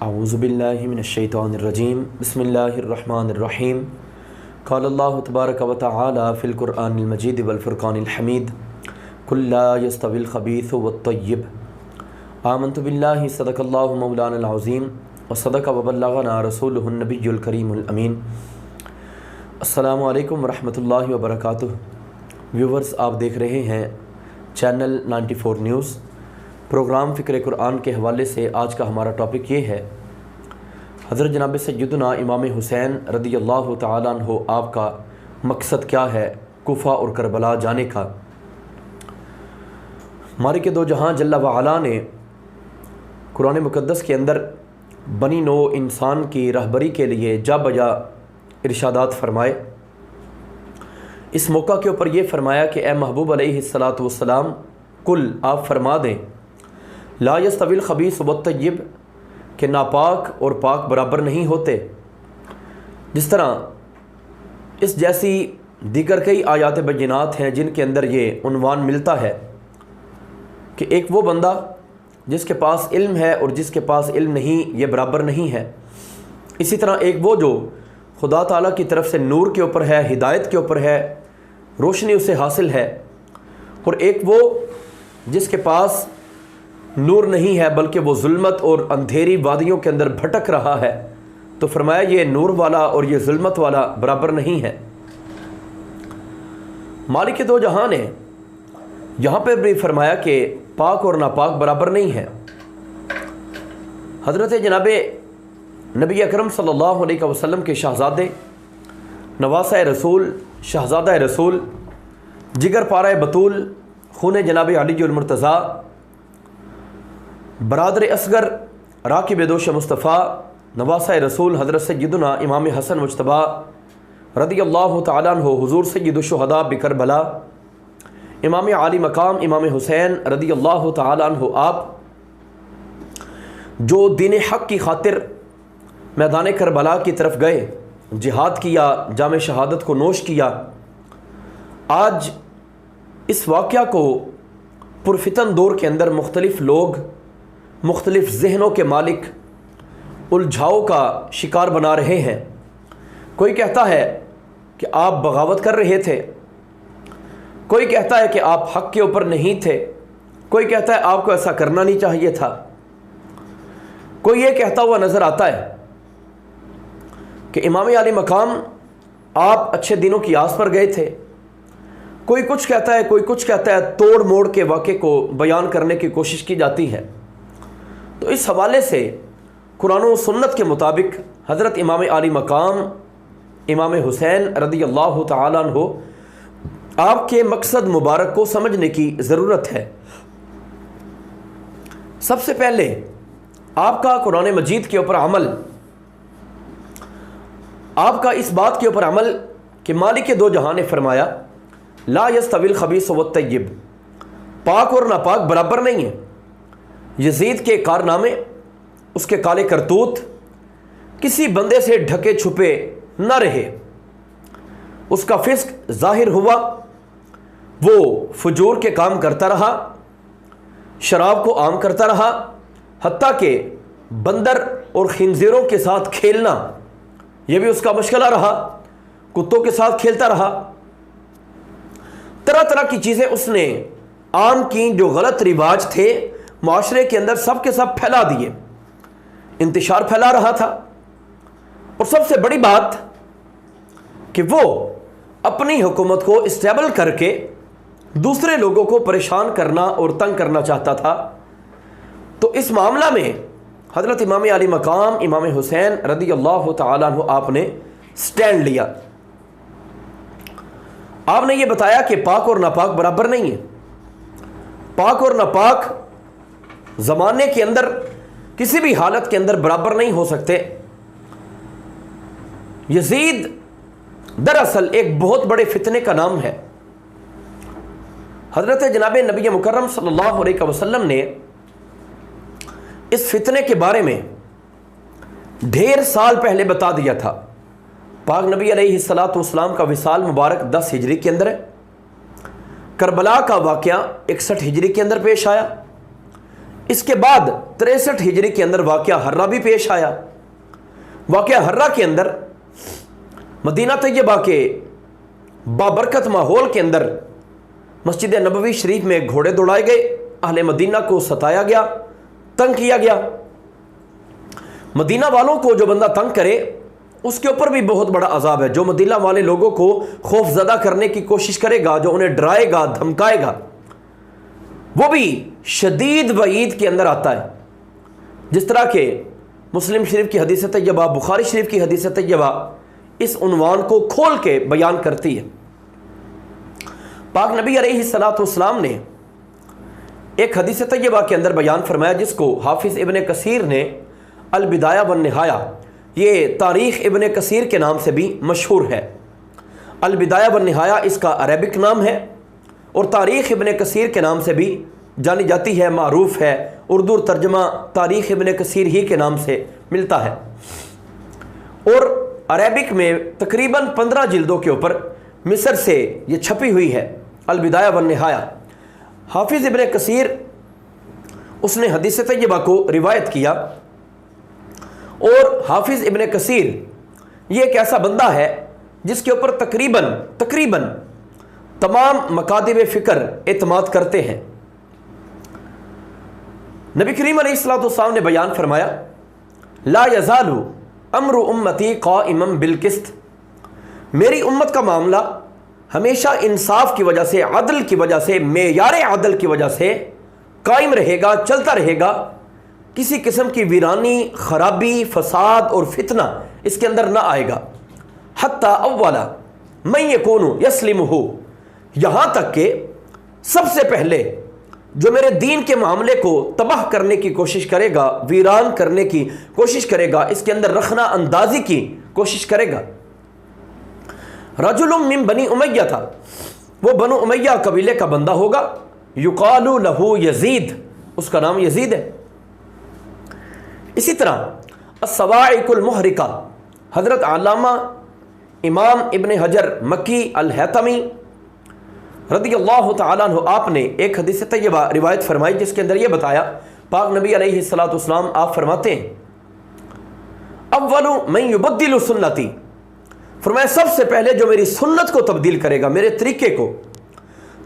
اعوذ باللہ من الشیطان الرجیم بسم اللہ الرحمن الرحیم قال اللہ تبارک و تعالی فی القرآن المجید والفرقان الحمید قل لا یستوی الخبیث والطیب آمنت باللہ صدق اللہ مولانا العظیم وصدق وبلغنا رسولہ النبی الکریم الامین۔ السلام علیکم ورحمۃ اللہ وبرکاتہ۔ ویورز، آپ دیکھ رہے ہیں چینل 94 نیوز۔ پروگرام فکر قرآن کے حوالے سے آج کا ہمارا ٹاپک یہ ہے، حضرت جناب سیدنا امام حسین رضی اللہ تعالیٰ عنہ آپ کا مقصد کیا ہے کوفہ اور کربلا جانے کا۔ مالک دو جہاں جل وعلا نے قرآن مقدس کے اندر بنی نوع انسان کی رہبری کے لیے جا بجا ارشادات فرمائے۔ اس موقع کے اوپر یہ فرمایا کہ اے محبوب علیہ الصلاۃ والسلام، کل آپ فرما دیں، لا یستوی الخبیث والطیب، کہ ناپاک اور پاک برابر نہیں ہوتے۔ جس طرح اس جیسی دیگر کئی آیات بینات ہیں جن کے اندر یہ عنوان ملتا ہے کہ ایک وہ بندہ جس کے پاس علم ہے اور جس کے پاس علم نہیں، یہ برابر نہیں ہے۔ اسی طرح ایک وہ جو خدا تعالیٰ کی طرف سے نور کے اوپر ہے، ہدایت کے اوپر ہے، روشنی اسے حاصل ہے، اور ایک وہ جس کے پاس نور نہیں ہے بلکہ وہ ظلمت اور اندھیری وادیوں کے اندر بھٹک رہا ہے، تو فرمایا یہ نور والا اور یہ ظلمت والا برابر نہیں ہے۔ مالک دو جہاں نے یہاں پہ بھی فرمایا کہ پاک اور ناپاک برابر نہیں ہے۔ حضرت جناب نبی اکرم صلی اللہ علیہ وسلم کے شہزادے، نواسہ رسول، شہزادہ رسول، جگر پارہ بطول، خون جناب علی المرتضیٰ، برادر اصغر، راکب دوش مصطفیٰ، نواسہ رسول حضرت سیدنا امام حسن مجتبیٰ رضی اللہ تعالیٰ عنہ، حضور سید الشہداء بکربلا، امام عالی مقام امام حسین رضی اللہ تعالیٰ عنہ، آپ جو دین حق کی خاطر میدان کربلا کی طرف گئے، جہاد کیا، جام شہادت کو نوش کیا، آج اس واقعہ کو پرفتن دور کے اندر مختلف لوگ، مختلف ذہنوں کے مالک الجھاؤ کا شکار بنا رہے ہیں۔ کوئی کہتا ہے کہ آپ بغاوت کر رہے تھے، کوئی کہتا ہے کہ آپ حق کے اوپر نہیں تھے، کوئی کہتا ہے آپ کو ایسا کرنا نہیں چاہیے تھا، کوئی یہ کہتا ہوا نظر آتا ہے کہ امام علی مقام آپ اچھے دنوں کی آس پر گئے تھے، کوئی کچھ کہتا ہے، کوئی کچھ کہتا ہے، توڑ موڑ کے واقعے کو بیان کرنے کی کوشش کی جاتی ہے۔ تو اس حوالے سے قرآن و سنت کے مطابق حضرت امام علی مقام امام حسین رضی اللہ تعالیٰ عنہ آپ کے مقصد مبارک کو سمجھنے کی ضرورت ہے۔ سب سے پہلے آپ کا قرآن مجید کے اوپر عمل، آپ کا اس بات کے اوپر عمل کہ مالک دو جہاں نے فرمایا لا یستوی الخبیث والطیب، پاک اور ناپاک برابر نہیں ہیں۔ یزید کے کارنامے، اس کے کالے کرتوت کسی بندے سے ڈھکے چھپے نہ رہے، اس کا فسق ظاہر ہوا، وہ فجور کے کام کرتا رہا، شراب کو عام کرتا رہا، حتیٰ کہ بندر اور خنزیروں کے ساتھ کھیلنا یہ بھی اس کا مشغلہ رہا، کتوں کے ساتھ کھیلتا رہا، طرح طرح کی چیزیں اس نے عام کی، جو غلط رواج تھے معاشرے کے اندر سب کے سب پھیلا دیے، انتشار پھیلا رہا تھا۔ اور سب سے بڑی بات کہ وہ اپنی حکومت کو اسٹیبل کر کے دوسرے لوگوں کو پریشان کرنا اور تنگ کرنا چاہتا تھا۔ تو اس معاملہ میں حضرت امام علی مقام امام حسین رضی اللہ تعالیٰ عنہ آپ نے سٹینڈ لیا۔ آپ نے یہ بتایا کہ پاک اور ناپاک برابر نہیں ہے۔ پاک اور ناپاک زمانے کے اندر کسی بھی حالت کے اندر برابر نہیں ہو سکتے۔ یزید دراصل ایک بہت بڑے فتنے کا نام ہے۔ حضرت جناب نبی مکرم صلی اللہ علیہ وسلم نے اس فتنے کے بارے میں ڈھیر سال پہلے بتا دیا تھا۔ پاک نبی علیہ الصلاۃ والسلام کا وصال مبارک 10 ہجری کے اندر ہے۔ کربلا کا واقعہ 61 ہجری کے اندر پیش آیا۔ اس کے بعد 63 ہجری کے اندر واقعہ ہرہ بھی پیش آیا۔ واقعہ ہرہ کے اندر مدینہ طیبہ کے بابرکت ماحول کے اندر مسجد نبوی شریف میں گھوڑے دوڑائے گئے، اہل مدینہ کو ستایا گیا، تنگ کیا گیا۔ مدینہ والوں کو جو بندہ تنگ کرے اس کے اوپر بھی بہت بڑا عذاب ہے۔ جو مدینہ والے لوگوں کو خوف زدہ کرنے کی کوشش کرے گا، جو انہیں ڈرائے گا، دھمکائے گا، وہ بھی شدید وعید کے اندر آتا ہے۔ جس طرح کہ مسلم شریف کی حدیث طیبہ، بخاری شریف کی حدیث طیبہ اس عنوان کو کھول کے بیان کرتی ہے۔ پاک نبی علیہ الصلوۃ والسلام نے ایک حدیث طیبہ کے اندر بیان فرمایا، جس کو حافظ ابن کثیر نے البدایہ والنہایہ، یہ تاریخ ابن کثیر کے نام سے بھی مشہور ہے۔ البدایہ والنہایہ اس کا عربک نام ہے، اور تاریخ ابن کثیر کے نام سے بھی جانی جاتی ہے، معروف ہے۔ اردو ترجمہ تاریخ ابن کثیر ہی کے نام سے ملتا ہے، اور عربک میں تقریباً 15 جلدوں کے اوپر مصر سے یہ چھپی ہوئی ہے، البدایہ والنہایہ۔ حافظ ابن کثیر اس نے حدیث طیبہ کو روایت کیا، اور حافظ ابن کثیر یہ ایک ایسا بندہ ہے جس کے اوپر تقریباً تمام مکاتب فکر اعتماد کرتے ہیں۔ نبی کریم علیہ الصلوۃ والسلام نے بیان فرمایا، لا یزال امر امتی قائما بالقسط، میری امت کا معاملہ ہمیشہ انصاف کی وجہ سے، عدل کی وجہ سے، معیار عدل کی وجہ سے قائم رہے گا، چلتا رہے گا۔ کسی قسم کی ویرانی، خرابی، فساد اور فتنہ اس کے اندر نہ آئے گا۔ حتی اولا من یکون یسلمہ، یہاں تک کہ سب سے پہلے جو میرے دین کے معاملے کو تباہ کرنے کی کوشش کرے گا، ویران کرنے کی کوشش کرے گا، اس کے اندر رخنا اندازی کی کوشش کرے گا، رجل من بنی امیہ تھا، وہ بنو امیہ قبیلے کا بندہ ہوگا، یقال لہ یزید، اس کا نام یزید ہے۔ اسی طرح الصواعق المحرقہ، حضرت علامہ امام ابن حجر مکی الہیثمی رضی اللہ تعالیٰ عنہ، آپ نے ایک حدیث طیبہ روایت فرمائی جس کے اندر یہ بتایا، پاک نبی علیہ الصلوۃ والسلام آپ فرماتے ہیں، اول من یبدل سنتی، فرمایا سب سے پہلے جو میری سنت کو تبدیل کرے گا، میرے طریقے کو،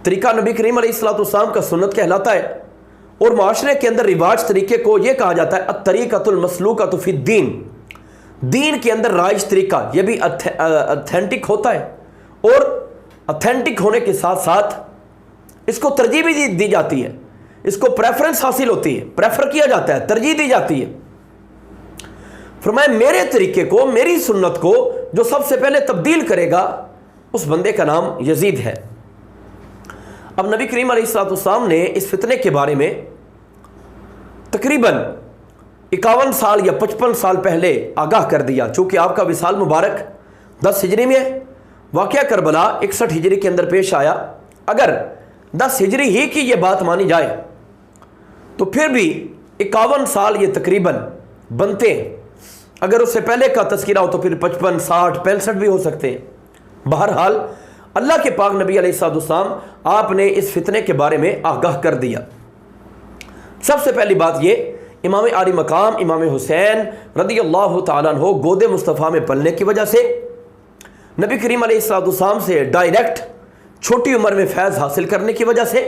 طریقہ نبی کریم علیہ الصلوۃ والسلام کا سنت کہلاتا ہے، اور معاشرے کے اندر رواج طریقے کو یہ کہا جاتا ہے الطریقۃ المسلوکۃ فی الدین، دین کے اندر رائج طریقہ، یہ بھی اتھینٹک ہوتا ہے، اور اتھینٹک ہونے کے ساتھ ساتھ اس کو ترجیح بھی دی جاتی ہے، اس کو پریفرنس حاصل ہوتی ہے، پریفر کیا جاتا ہے، ترجیح دی جاتی ہے۔ فرمایا میرے طریقے کو، میری سنت کو جو سب سے پہلے تبدیل کرے گا، اس بندے کا نام یزید ہے۔ اب نبی کریم علیہ الصلوۃ والسلام نے اس فتنے کے بارے میں تقریباً 51 سال یا 55 سال پہلے آگاہ کر دیا، چونکہ آپ کا وصال مبارک 10 ہجری میں ہے، واقعہ کربلا 61 ہجری کے اندر پیش آیا۔ اگر 10 ہجری ہی کی یہ بات مانی جائے تو پھر بھی 51 سال یہ تقریباً بنتے ہیں، اگر اس سے پہلے کا تذکرہ ہو تو پھر 55، 60، 65 بھی ہو سکتے ہیں۔ بہرحال اللہ کے پاک نبی علیہ الصلوۃ والسلام آپ نے اس فتنے کے بارے میں آگاہ کر دیا۔ سب سے پہلی بات یہ، امام عالی مقام امام حسین رضی اللہ تعالیٰ عنہ گود مصطفیٰ میں پلنے کی وجہ سے، نبی کریم علیہ الصلوۃ والسلام سے ڈائریکٹ چھوٹی عمر میں فیض حاصل کرنے کی وجہ سے،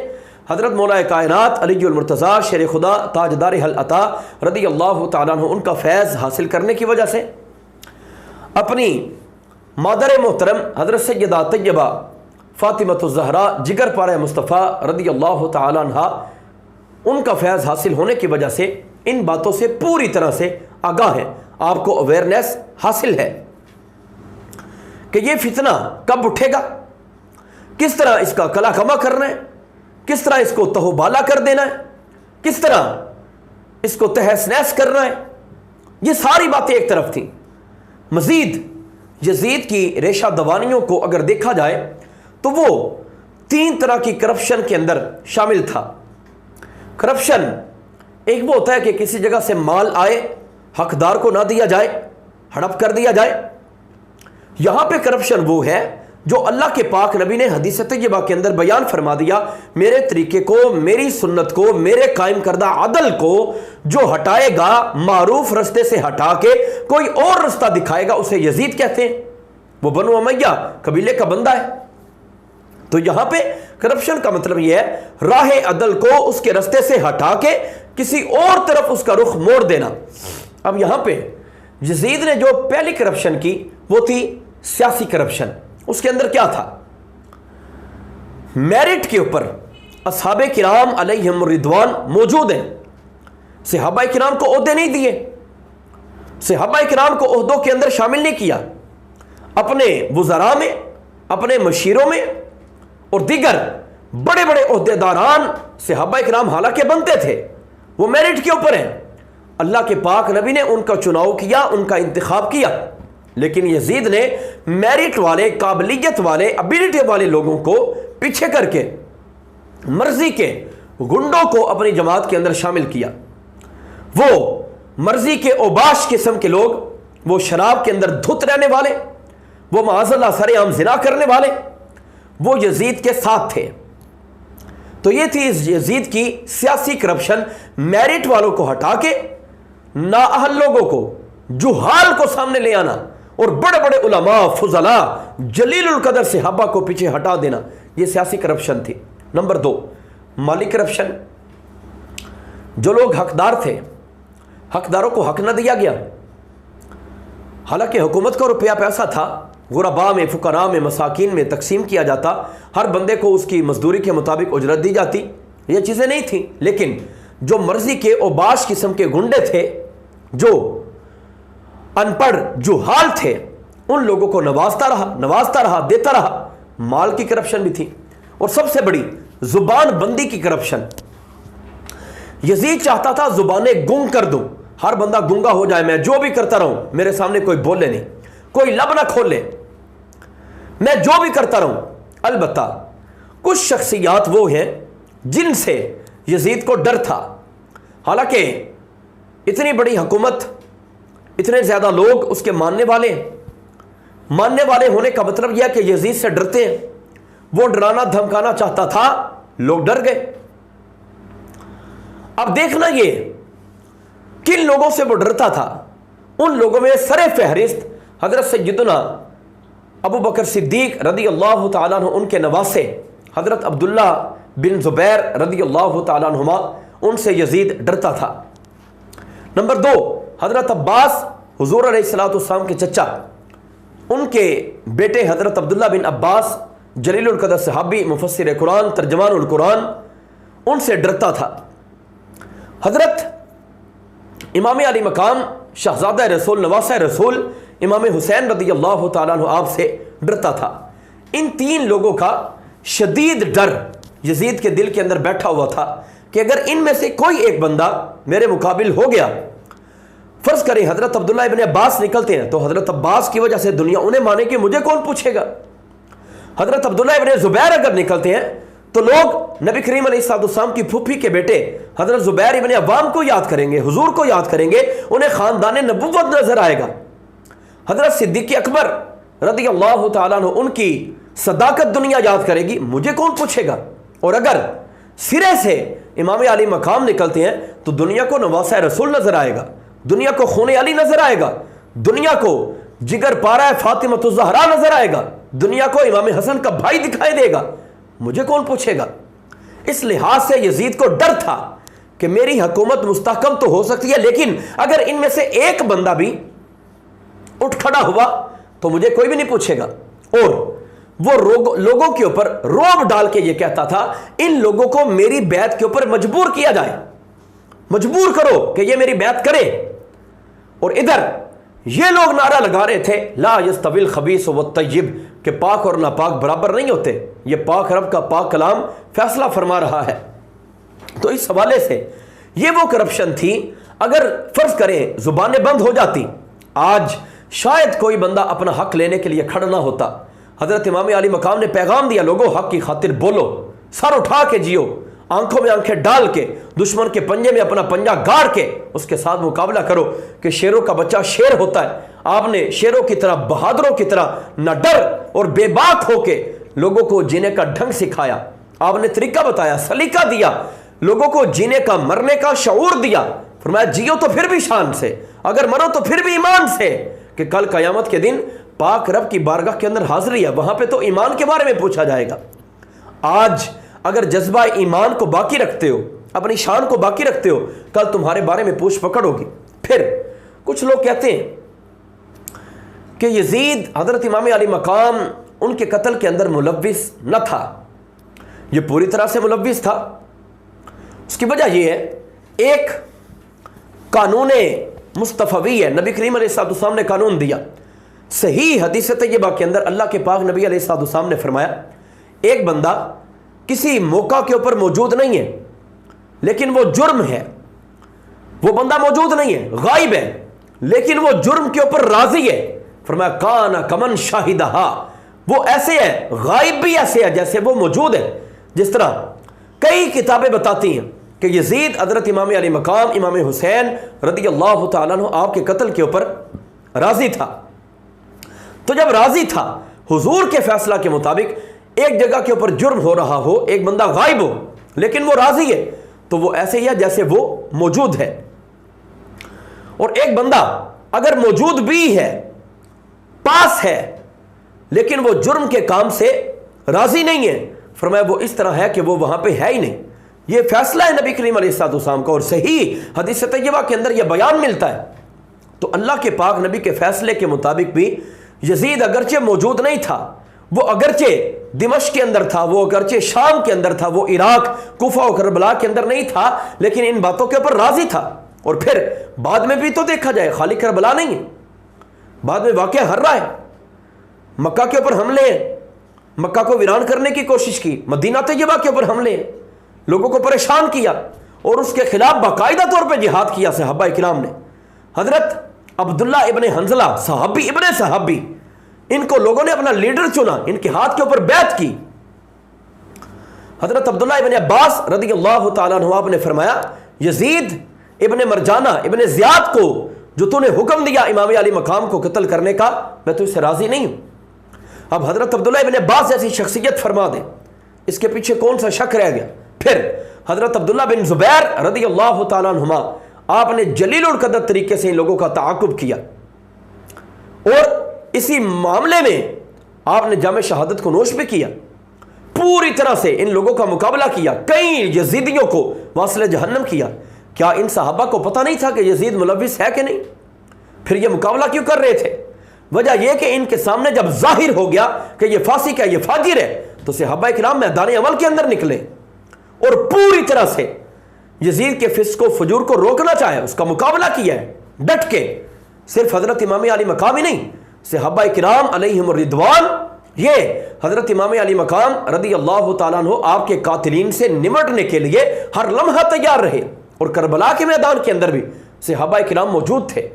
حضرت مولا کائنات علی المرتضیٰ شیر خدا تاجدار العطا رضی اللہ تعالیٰ عنہ ان کا فیض حاصل کرنے کی وجہ سے، اپنی مادر محترم حضرت سیدہ طیبہ فاطمہ الزہرا جگر پارہ مصطفیٰ رضی اللہ تعالیٰ عنہ ان کا فیض حاصل ہونے کی وجہ سے ان باتوں سے پوری طرح سے آگاہ ہے، آپ کو اویئرنیس حاصل ہے کہ یہ فتنہ کب اٹھے گا، کس طرح اس کا کلا کما کرنا ہے، کس طرح اس کو تہو بالا کر دینا ہے، کس طرح اس کو تہس نہس کرنا ہے۔ یہ ساری باتیں ایک طرف تھیں، مزید یزید کی ریشہ دوانیوں کو اگر دیکھا جائے تو وہ 3 طرح کی کرپشن کے اندر شامل تھا۔ کرپشن ایک وہ ہوتا ہے کہ کسی جگہ سے مال آئے، حقدار کو نہ دیا جائے، ہڑپ کر دیا جائے۔ یہاں پہ کرپشن وہ ہے جو اللہ کے پاک نبی نے حدیث طیبہ کے اندر بیان فرما دیا، میرے طریقے کو، میری سنت کو، میرے قائم کردہ عدل کو جو ہٹائے گا، معروف رستے سے ہٹا کے کوئی اور رستہ دکھائے گا، اسے یزید کہتے ہیں۔ وہ بنو امیہ قبیلے کا بندہ ہے۔ تو یہاں پہ کرپشن کا مطلب یہ ہے راہ عدل کو اس کے رستے سے ہٹا کے کسی اور طرف اس کا رخ موڑ دینا۔ اب یہاں پہ یزید نے جو پہلی کرپشن کی وہ تھی سیاسی کرپشن۔ اس کے اندر کیا تھا؟ میرٹ کے اوپر اصحاب کرام علیہم الرضوان موجود ہیں، صحابہ کرام کو عہدے نہیں دیے، صحابہ کرام کو عہدوں کے اندر شامل نہیں کیا، اپنے وزراء میں، اپنے مشیروں میں اور دیگر بڑے بڑے عہدیداران صحابہ کرام حالانکہ بنتے تھے، وہ میرٹ کے اوپر ہیں۔ اللہ کے پاک نبی نے ان کا چناؤ کیا، ان کا انتخاب کیا، لیکن یزید نے میرٹ والے، قابلیت والے، ابیلٹی والے لوگوں کو پیچھے کر کے مرضی کے گنڈوں کو اپنی جماعت کے اندر شامل کیا۔ وہ مرضی کے اوباش قسم کے لوگ، وہ شراب کے اندر دھت رہنے والے، وہ معاذ اللہ سر عام زنا کرنے والے، وہ یزید کے ساتھ تھے۔ تو یہ تھی یزید کی سیاسی کرپشن، میرٹ والوں کو ہٹا کے نااہل لوگوں کو، جہال کو سامنے لے آنا اور بڑے بڑے علماء، فضلاء، جلیل القدر صحابہ کو پیچھے ہٹا دینا، یہ سیاسی کرپشن تھی۔ نمبر 2، مالی کرپشن۔ جو لوگ حقدار تھے، حقداروں کو حق نہ دیا گیا، حالانکہ حکومت کا روپیہ پیسہ تھا، غرباء میں، فقراء میں، مساکین میں تقسیم کیا جاتا، ہر بندے کو اس کی مزدوری کے مطابق اجرت دی جاتی، یہ چیزیں نہیں تھیں، لیکن جو مرضی کے اوباش قسم کے گنڈے تھے، جو ان پڑھ جہال تھے، ان لوگوں کو نوازتا رہا، دیتا رہا۔ مال کی کرپشن بھی تھی، اور سب سے بڑی زبان بندی کی کرپشن۔ یزید چاہتا تھا زبانیں گنگ کر دوں، ہر بندہ گنگا ہو جائے، میں جو بھی کرتا رہوں میرے سامنے کوئی بولے نہیں، کوئی لب نہ کھولے، میں جو بھی کرتا رہوں۔ البتہ کچھ شخصیات وہ ہیں جن سے یزید کو ڈر تھا، حالانکہ اتنی بڑی حکومت، اتنے زیادہ لوگ اس کے ماننے والے ہونے کا مطلب یہ ہے کہ یزید سے ڈرتے ہیں۔ وہ ڈرانا دھمکانا چاہتا تھا، لوگ ڈر گئے۔ اب دیکھنا یہ کن لوگوں سے وہ ڈرتا تھا، ان لوگوں میں سر فہرست حضرت سیدنا ابو بکر صدیق رضی اللہ تعالیٰ عنہ، ان کے نواسے حضرت عبداللہ بن زبیر رضی اللہ تعالیٰ عنہما، ان سے یزید ڈرتا تھا۔ نمبر 2، حضرت عباس، حضور علیہ السلام کے چچا، ان کے بیٹے حضرت عبداللہ بن عباس، جلیل القدر صحابی، مفسر قرآن، ترجمان القرآن، ان سے ڈرتا تھا۔ حضرت امام علی مقام، شہزادہ رسول، نواسہ رسول، امام حسین رضی اللہ تعالیٰ عنہ، آپ سے ڈرتا تھا۔ ان 3 لوگوں کا شدید ڈر یزید کے دل کے اندر بیٹھا ہوا تھا کہ اگر ان میں سے کوئی ایک بندہ میرے مقابل ہو گیا، فرض کریں حضرت عبداللہ ابن عباس نکلتے ہیں، تو حضرت عباس کی وجہ سے دنیا انہیں مانے کہ مجھے کون پوچھے گا۔ حضرت عبداللہ ابن زبیر اگر نکلتے ہیں تو لوگ نبی کریم علیہ السلام کی پھوپھی کے بیٹے حضرت زبیر ابن عوام کو یاد کریں گے، حضور کو یاد کریں گے، انہیں خاندان نبوت نظر آئے گا۔ حضرت صدیق اکبر رضی اللہ تعالیٰ عنہ، ان کی صداقت دنیا یاد کرے گی، مجھے کون پوچھے گا۔ اور اگر سرے سے امام علی مقام نکلتے ہیں تو دنیا کو نواسہ رسول نظر آئے گا، دنیا کو خون علی نظر آئے گا، دنیا کو جگر پارہ فاطمہ الزہرا نظر آئے گا، دنیا کو امام حسن کا بھائی دکھائی دے گا، مجھے کون پوچھے گا۔ اس لحاظ سے یزید کو ڈر تھا کہ میری حکومت مستحکم تو ہو سکتی ہے، لیکن اگر ان میں سے ایک بندہ بھی اٹھ کھڑا ہوا تو مجھے کوئی بھی نہیں پوچھے گا۔ اور وہ لوگوں کے اوپر روب ڈال کے یہ کہتا تھا ان لوگوں کو میری بیعت کے اوپر مجبور کیا جائے، مجبور کرو کہ یہ میری بیعت کرے۔ اور ادھر یہ لوگ نعرہ لگا رہے تھے لا یستوی الخبیث والطیب، کہ پاک اور ناپاک برابر نہیں ہوتے، یہ پاک رب کا پاک کلام فیصلہ فرما رہا ہے۔ تو اس حوالے سے یہ وہ کرپشن تھی، اگر فرض کریں زبانیں بند ہو جاتی، آج شاید کوئی بندہ اپنا حق لینے کے لیے کھڑا نہ ہوتا۔ حضرت امام علی مقام نے پیغام دیا، لوگوں حق کی خاطر بولو، سر اٹھا کے جیو، آنکھوں میں آنکھیں ڈال کے دشمن کے پنجے میں اپنا پنجہ گاڑ کے اس کے ساتھ مقابلہ کرو کہ شیروں کا بچہ شیر ہوتا ہے۔ آپ نے شیروں کی طرح، بہادروں کی طرح نہ ڈر اور بے باک ہو کے لوگوں کو جینے کا ڈھنگ سکھایا، آپ نے طریقہ بتایا، سلیقہ دیا، لوگوں کو جینے کا، مرنے کا شعور دیا۔ فرمایا جیو تو پھر بھی شان سے، اگر مرو تو پھر بھی ایمان سے، کہ کل قیامت کے دن پاک رب کی بارگاہ کے اندر حاضری ہے، وہاں پہ تو ایمان کے بارے میں پوچھا جائے گا۔ آج اگر جذبہ ایمان کو باقی رکھتے ہو، اپنی شان کو باقی رکھتے ہو، کل تمہارے بارے میں پوچھ پکڑ ہوگی۔ پھر کچھ لوگ کہتے ہیں کہ یزید حضرت امام علی مقام ان کے قتل کے اندر ملوث نہ تھا۔ یہ پوری طرح سے ملوث تھا۔ اس کی وجہ یہ ہے، ایک قانون مصطفی ہے، نبی کریم علیہ السلام نے قانون دیا۔ صحیح حدیث طیبہ کے اندر اللہ کے پاک نبی علیہ السلام نے فرمایا، ایک بندہ کسی موقع کے اوپر موجود نہیں ہے لیکن وہ جرم ہے، وہ بندہ موجود نہیں ہے، غائب ہے، لیکن وہ جرم کے اوپر راضی ہے۔ فرمایا کان کمن شاہدہا، وہ ایسے ہے، غائب بھی ایسے ہے جیسے وہ موجود ہے۔ جس طرح کئی کتابیں بتاتی ہیں کہ یزید حضرت امام علی مقام امام حسین رضی اللہ تعالیٰ عنہ آپ کے قتل کے اوپر راضی تھا۔ تو جب راضی تھا، حضور کے فیصلہ کے مطابق ایک جگہ کے اوپر جرم ہو رہا ہو، ایک بندہ غائب ہو لیکن وہ راضی ہے، تو وہ ایسے ہی ہے جیسے وہ موجود ہے۔ اور ایک بندہ اگر موجود بھی ہے، پاس ہے، لیکن وہ جرم کے کام سے راضی نہیں ہے، فرمایا وہ اس طرح ہے کہ وہ وہاں پہ ہے ہی نہیں۔ یہ فیصلہ ہے نبی کریم علیہ السلام کا، اور صحیح حدیث طیبہ کے اندر یہ بیان ملتا ہے۔ تو اللہ کے پاک نبی کے فیصلے کے مطابق بھی یزید اگرچہ موجود نہیں تھا، وہ اگرچہ دمشق کے اندر تھا، وہ اگرچہ شام کے اندر تھا، وہ عراق، کوفہ و کربلا کے اندر نہیں تھا، لیکن ان باتوں کے اوپر راضی تھا۔ اور پھر بعد میں بھی تو دیکھا جائے، خالی کربلا نہیں ہے، بعد میں واقعہ ہر رہا ہے۔ مکہ کے اوپر حملے ہیں، مکہ کو ویران کرنے کی کوشش کی، مدینہ طیبہ کے اوپر حملے ہیں، لوگوں کو پریشان کیا، اور اس کے خلاف باقاعدہ طور پہ جہاد کیا صحابہ کرام نے۔ حضرت عبداللہ ابن حنظلہ، صحابی ابن صحابی، ان کو لوگوں نے اپنا لیڈر چنا، ان کے ہاتھ کے اوپر بیعت کی۔ حضرت عبداللہ ابن عباس رضی اللہ تعالیٰ عنہ نے فرمایا، یزید ابن مرجانہ ابن زیاد کو جو تو نے حکم دیا امام علی مقام کو قتل کرنے کا، میں تو اس سے راضی نہیں ہوں۔ اب حضرت عبداللہ ابن عباس ایسی شخصیت فرما دے، اس کے پیچھے کون سا شک رہ گیا؟ پھر حضرت عبداللہ بن زبیر رضی اللہ تعالیٰ عنہما، آپ نے جلیل القدر طریقے سے ان لوگوں کا تعاقب کیا، اور اسی معاملے میں آپ نے جام شہادت کو نوش بھی کیا، پوری طرح سے ان لوگوں کا مقابلہ کیا، کئی یزیدیوں کو واصل جہنم کیا۔ کیا ان صحابہ کو پتہ نہیں تھا کہ یزید ملوث ہے کہ نہیں؟ پھر یہ مقابلہ کیوں کر رہے تھے؟ وجہ یہ کہ ان کے سامنے جب ظاہر ہو گیا کہ یہ فاسق ہے، یہ فاجر ہے، تو صحابہ کرام میدان عمل کے اندر نکلے اور پوری طرح سے یزید کے فسق و فجور کو روکنا چاہے، اس کا مقابلہ کیا ہے ڈٹ کے۔ صرف حضرت امام علی مقام ہی نہیں، صحابہ کرام علیہم الرضوان، یہ حضرت امام علی مقام رضی اللہ تعالیٰ عنہ آپ کے قاتلین سے نمٹنے کے لیے ہر لمحہ تیار رہے، اور کربلا کے میدان کے اندر بھی صحابہ کرام موجود تھے۔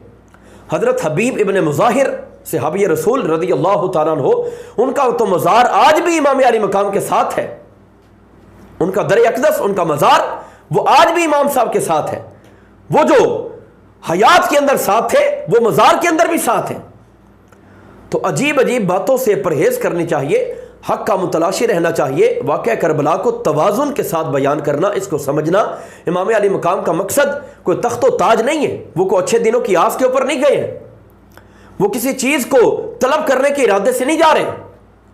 حضرت حبیب ابن مظاہر صحابی رسول رضی اللہ تعالیٰ عنہ، ان کا تو مزار آج بھی امام علی مقام کے ساتھ ہے، ان کا در اقدس، ان کا مزار وہ آج بھی امام صاحب کے ساتھ ہے۔ وہ جو حیات کے اندر ساتھ تھے، وہ مزار کے اندر بھی ساتھ ہیں۔ تو عجیب عجیب باتوں سے پرہیز کرنی چاہیے، حق کا متلاشی رہنا چاہیے، واقعہ کربلا کو توازن کے ساتھ بیان کرنا، اس کو سمجھنا۔ امام علی مقام کا مقصد کوئی تخت و تاج نہیں ہے، وہ کوئی اچھے دنوں کی آس کے اوپر نہیں گئے ہیں، وہ کسی چیز کو طلب کرنے کے ارادے سے نہیں جا رہے۔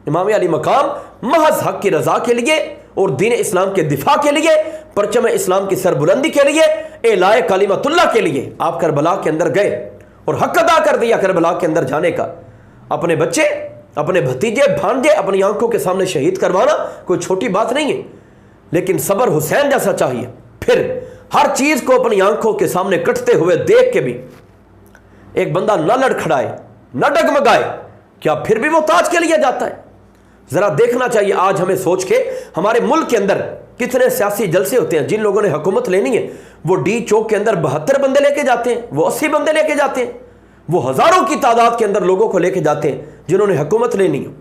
امام علی مقام محض حق کی رضا کے لیے اور دین اسلام کے دفاع کے لیے، پرچم اسلام کی سربلندی کے لیے، اعلاء کلمت اللہ کے لیے آپ کربلا کے اندر گئے اور حق ادا کر دیا کربلا کے اندر جانے کا۔ اپنے بچے، اپنے بھتیجے، بھانجے اپنی آنکھوں کے سامنے شہید کروانا کوئی چھوٹی بات نہیں ہے، لیکن صبر حسین جیسا چاہیے۔ پھر ہر چیز کو اپنی آنکھوں کے سامنے کٹتے ہوئے دیکھ کے بھی ایک بندہ نہ لڑکھڑائے، نہ ڈگمگائے، کیا پھر بھی وہ تاج کے لیے جاتا ہے؟ ذرا دیکھنا چاہیے آج ہمیں سوچ کے، ہمارے ملک کے اندر کتنے سیاسی جلسے ہوتے ہیں، جن لوگوں نے حکومت لینی ہے وہ ڈی چوک کے اندر 72 بندے لے کے جاتے ہیں، وہ 80 بندے لے کے جاتے ہیں، وہ ہزاروں کی تعداد کے اندر لوگوں کو لے کے جاتے ہیں جنہوں نے حکومت لینی ہے۔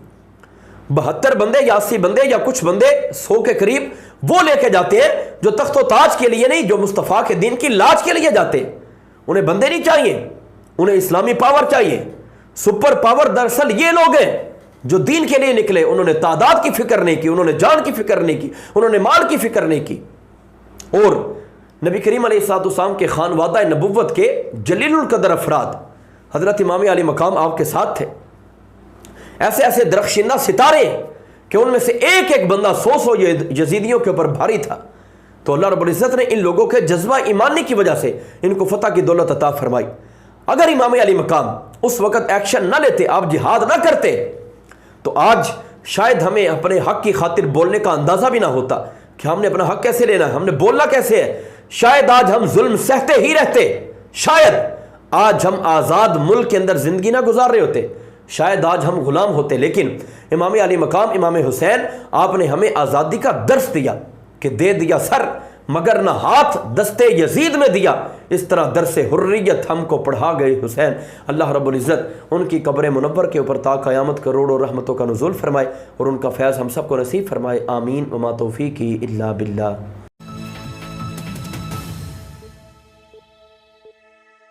72 بندے یا 80 بندے یا کچھ بندے 100 کے قریب وہ لے کے جاتے ہیں جو تخت و تاج کے لیے نہیں، جو مصطفیٰ کے دین کی لاج کے لیے جاتے ہیں۔ انہیں بندے نہیں چاہیے، انہیں اسلامی پاور چاہیے، سپر پاور دراصل یہ لوگ ہیں جو دین کے لیے نکلے۔ انہوں نے تعداد کی فکر نہیں کی، انہوں نے جان کی فکر نہیں کی، انہوں نے مال کی فکر نہیں کی۔ اور نبی کریم علیہ السلام کے خانوادہ نبوت کے جلیل القدر افراد حضرت امام علی مقام آپ کے ساتھ تھے۔ ایسے ایسے درخشندہ ستارے کہ ان میں سے ایک ایک بندہ 100 یزیدیوں کے اوپر بھاری تھا۔ تو اللہ رب العزت نے ان لوگوں کے جذبہ ایمانی کی وجہ سے ان کو فتح کی دولت عطا فرمائی۔ اگر امام علی مقام اس وقت ایکشن نہ لیتے، آپ جہاد نہ کرتے، تو آج شاید ہمیں اپنے حق کی خاطر بولنے کا اندازہ بھی نہ ہوتا کہ ہم نے اپنا حق کیسے لینا ہے، ہم نے بولنا کیسے ہے۔ شاید آج ہم ظلم سہتے ہی رہتے، شاید آج ہم آزاد ملک کے اندر زندگی نہ گزار رہے ہوتے، شاید آج ہم غلام ہوتے۔ لیکن امام علی مقام امام حسین، آپ نے ہمیں آزادی کا درس دیا کہ دے دیا سر مگر نہ ہاتھ دستے یزید میں دیا، اس طرح درس حریت ہم کو پڑھا گئے حسین۔ اللہ رب العزت ان کی قبر منور کے اوپر تا قیامت کروڑوں رحمتوں کا نزول فرمائے اور ان کا فیض ہم سب کو نصیب فرمائے، آمین۔ وما توفیقی الا باللہ۔